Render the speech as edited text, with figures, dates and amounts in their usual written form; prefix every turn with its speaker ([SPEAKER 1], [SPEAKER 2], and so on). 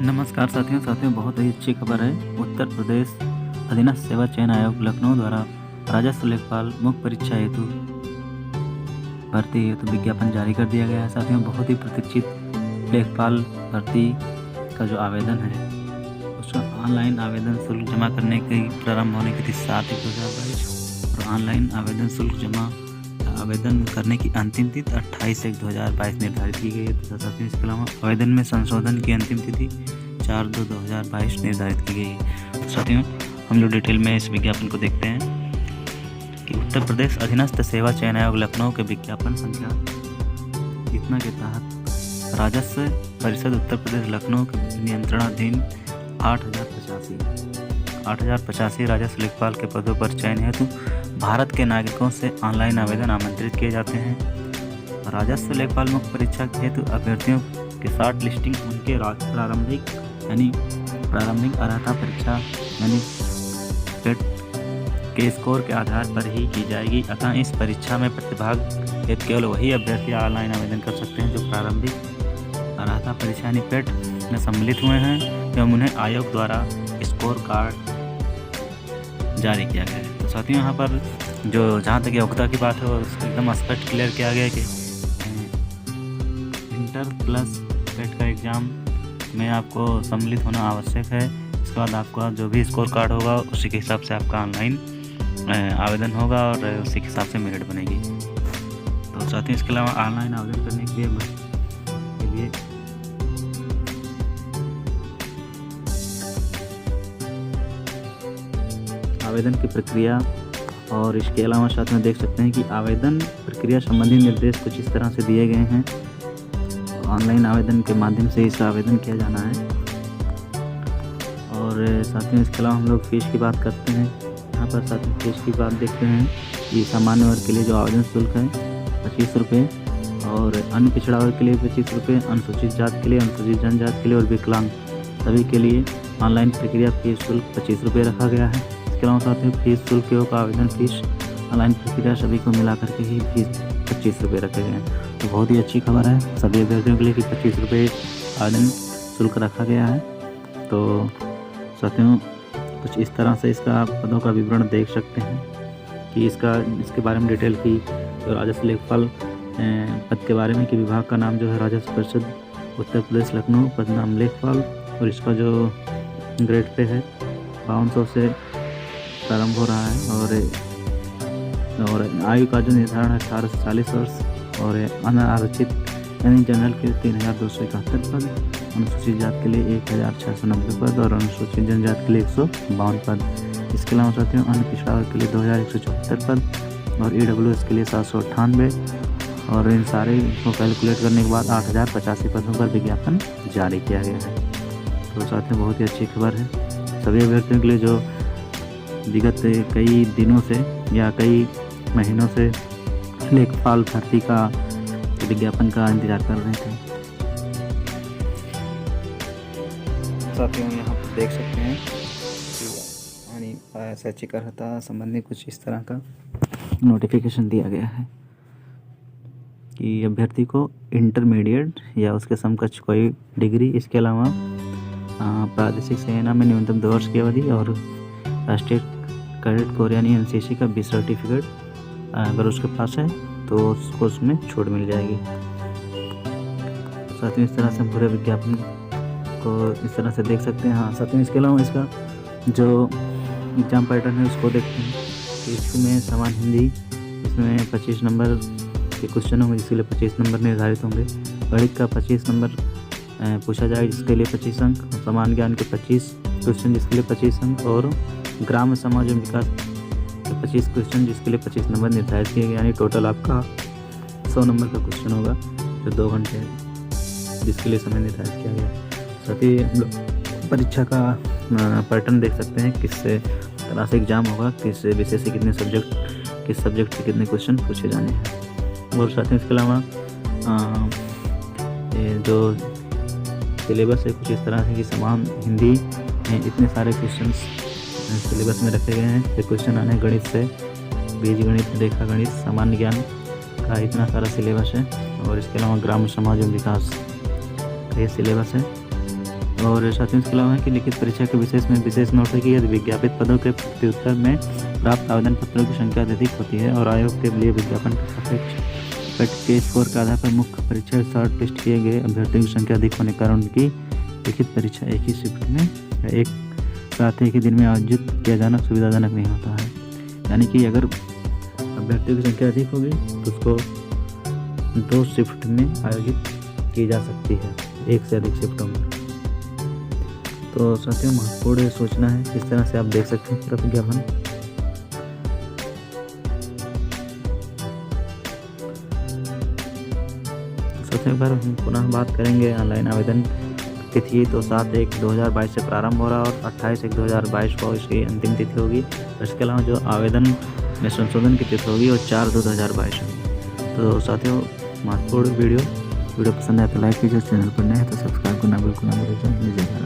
[SPEAKER 1] नमस्कार साथियों बहुत ही अच्छी खबर है। उत्तर प्रदेश अधीनस्थ सेवा चयन आयोग लखनऊ द्वारा राजस्व लेखपाल मुख्य परीक्षा हेतु भर्ती हेतु विज्ञापन जारी कर दिया गया है। साथियों, बहुत ही प्रतीक्षित लेखपाल भर्ती का जो आवेदन है उसका ऑनलाइन आवेदन शुल्क जमा करने की प्रारंभ होने की थी 7/1/2022 और ऑनलाइन आवेदन शुल्क जमा आवेदन करने की अंतिम तिथि 28/1/2022 निर्धारित की गई है। तथा साथियों, इसके अलावा आवेदन में संशोधन की अंतिम तिथि 4/2/2022 निर्धारित की गई है। तो साथियों, हम लोग डिटेल में इस विज्ञापन को देखते हैं कि उत्तर प्रदेश अधीनस्थ सेवा चयन आयोग लखनऊ के विज्ञापन संख्या इतना के तहत राजस्व परिषद उत्तर प्रदेश लखनऊ के नियंत्रणाधीन 8,085 राजस्व लेखपाल के पदों पर चयन हेतु भारत के नागरिकों से ऑनलाइन आवेदन आमंत्रित किए जाते हैं। राजस्व लेखपाल मुख्य परीक्षा हेतु अभ्यर्थियों के शॉर्ट लिस्टिंग उनके प्रारंभिक अर्हता परीक्षा यानी पेट के स्कोर के आधार पर ही की जाएगी। अतः इस परीक्षा में प्रतिभाग हेतु केवल वही अभ्यर्थी ऑनलाइन आवेदन कर सकते हैं जो प्रारंभिक अर्हता परीक्षा यानी पेट में सम्मिलित हुए हैं एवं उन्हें आयोग द्वारा स्कोर कार्ड जारी किया गया है। तो साथियों, यहाँ पर जो जहाँ तक योग्यता की बात है और उसको एकदम स्पष्ट क्लियर किया गया है कि इंटर प्लस पेट का एग्ज़ाम में आपको सम्मिलित होना आवश्यक है। इसके बाद आपका जो भी स्कोर कार्ड होगा उसी के हिसाब से आपका ऑनलाइन आवेदन होगा और उसी के हिसाब से मेरिट बनेगी। तो साथियों, इसके अलावा ऑनलाइन आवेदन करने के लिए आवेदन की प्रक्रिया और इसके अलावा साथ में देख सकते हैं कि आवेदन प्रक्रिया संबंधी निर्देश कुछ इस तरह से दिए गए हैं। ऑनलाइन आवेदन के माध्यम से इसका आवेदन किया जाना है। और साथियों, इसके अलावा हम लोग फीस की बात करते हैं। यहाँ पर साथियों फीस की बात देखते हैं कि सामान्य वर्ग के लिए जो आवेदन शुल्क है 25 रुपये और अन्य पिछड़ा वर्ग के लिए 25 रुपये, अनुसूचित जाति के लिए, अनुसूचित जनजाति के लिए और विकलांग सभी के लिए ऑनलाइन प्रक्रिया फीस शुल्क 25 रुपये रखा गया है। इसके अलावा साथियों फीस शुल्क का आवेदन फीस ऑनलाइन प्रक्रिया सभी को मिला करके ही फीस 25 रुपये रखे गए हैं। तो बहुत ही अच्छी खबर है सभी अभ्यर्थियों के लिए कि 25 रुपये आवेदन शुल्क रखा गया है। तो साथियों, कुछ इस तरह से इसका पदों का विवरण देख सकते हैं कि इसके बारे में डिटेल की तो राजस्व लेखपाल पद के बारे में कि विभाग का नाम जो है राजस्व परिषद उत्तर प्रदेश लखनऊ, पद नाम लेखपाल और इसका जो ग्रेड पे है 5200 से प्रारंभ हो रहा है और आयु का जो निर्धारण है 18 से 40 वर्ष और अनारक्षित यानी जनरल के 3271 पद, अनुसूचित जाति के लिए 1690 पद और अनुसूचित जनजाति के लिए 152 पद। इसके अलावा साथियों अन्य पिछड़ा वर्ग के लिए 2174 पद और EWS के लिए 798 और इन सारे को कैलकुलेट करने के बाद 8085 पदों पर विज्ञापन जारी किया गया है। तो साथियों, बहुत ही अच्छी खबर है सभी अभ्यर्थियों के लिए जो विगत कई दिनों से या कई महीनों से लेखपाल भर्ती का विज्ञापन का इंतजार कर रहे थे। साथियों, यहाँ पर देख सकते हैं कि शैक्षिक अर्हता संबंधी कुछ इस तरह का नोटिफिकेशन दिया गया है कि अभ्यर्थी को इंटरमीडिएट या उसके समकक्ष कोई डिग्री, इसके अलावा प्रादेशिक सेना में न्यूनतम 2 वर्ष की अवधि और राष्ट्रीय कैडेट कोर यानी NCC का 20 सर्टिफिकेट अगर उसके पास है तो उसको उसमें छूट मिल जाएगी। साथियों, इस तरह से पूरे विज्ञापन को इस तरह से देख सकते हैं। हाँ साथियों, इसके अलावा इसका जो एग्ज़ाम पैटर्न है उसको देखते हैं कि इसमें समान हिंदी, इसमें 25 नंबर के क्वेश्चन होंगे जिसके लिए 25 नंबर निर्धारित होंगे। गणित का 25 नंबर पूछा जाएगा जिसके लिए 25 अंक, समान ज्ञान के 25 क्वेश्चन जिसके लिए 25 अंक और ग्राम समाज एवं विकास के 25 क्वेश्चन जिसके लिए 25 नंबर निर्धारित किए गए। यानी टोटल आपका 100 नंबर का क्वेश्चन होगा जो 2 घंटे जिसके लिए समय निर्धारित किया गया। साथ ही हम लोग परीक्षा का पैटर्न देख सकते हैं किस तरह से एग्ज़ाम होगा, किस विषय से कितने सब्जेक्ट, किस सब्जेक्ट से कितने क्वेश्चन पूछे जाने हैं। और साथ ही इसके अलावा जो सिलेबस है कुछ इस तरह से कि समान हिंदी में इतने सारे क्वेश्चंस सिलेबस में रखे गए हैं। ये क्वेश्चन आने गणित से, बीजगणित, रेखा गणित, सामान्य ज्ञान का इतना सारा सिलेबस है और इसके अलावा ग्राम समाज एवं विकास का ये सिलेबस है। और साथियों इसके अलावा है कि लिखित परीक्षा के विशेष में विशेष नोट है कि यदि विज्ञापित पदों के प्रत्युत्तर में प्राप्त आवेदन पत्रों की संख्या अधिक होती है और आयोग के लिए विज्ञापन के सापेक्ष के स्कोर के आधार पर मुख्य परीक्षा शॉर्ट लिस्ट किए गए अभ्यर्थियों की संख्या अधिक होने के कारण उनकी लिखित परीक्षा एक ही शिफ्ट में एक साथ एक ही दिन में आयोजित किया जाना सुविधाजनक नहीं होता है। यानी कि अगर अभ्यर्थियों की संख्या अधिक होगी तो उसको 2 शिफ्ट में आयोजित की जा सकती है, एक से अधिक शिफ्टों में। तो साथियों महत्वपूर्ण सूचना है, इस तरह से आप देख सकते हैं पूरा विज्ञापन। साथियों पर हम पुनः बात करेंगे ऑनलाइन आवेदन तिथि। तो 7/1/2022 से प्रारंभ हो रहा और 28/1/2022 को इसकी अंतिम तिथि होगी। इसके अलावा जो आवेदन में संशोधन की तिथि होगी वो 4/2/2022 होगी। तो साथियों महत्वपूर्ण वीडियो पसंद आए तो लाइक कीजिए, चैनल पर नए हैं तो सब्सक्राइब करना बिल्कुल ना भूलिए।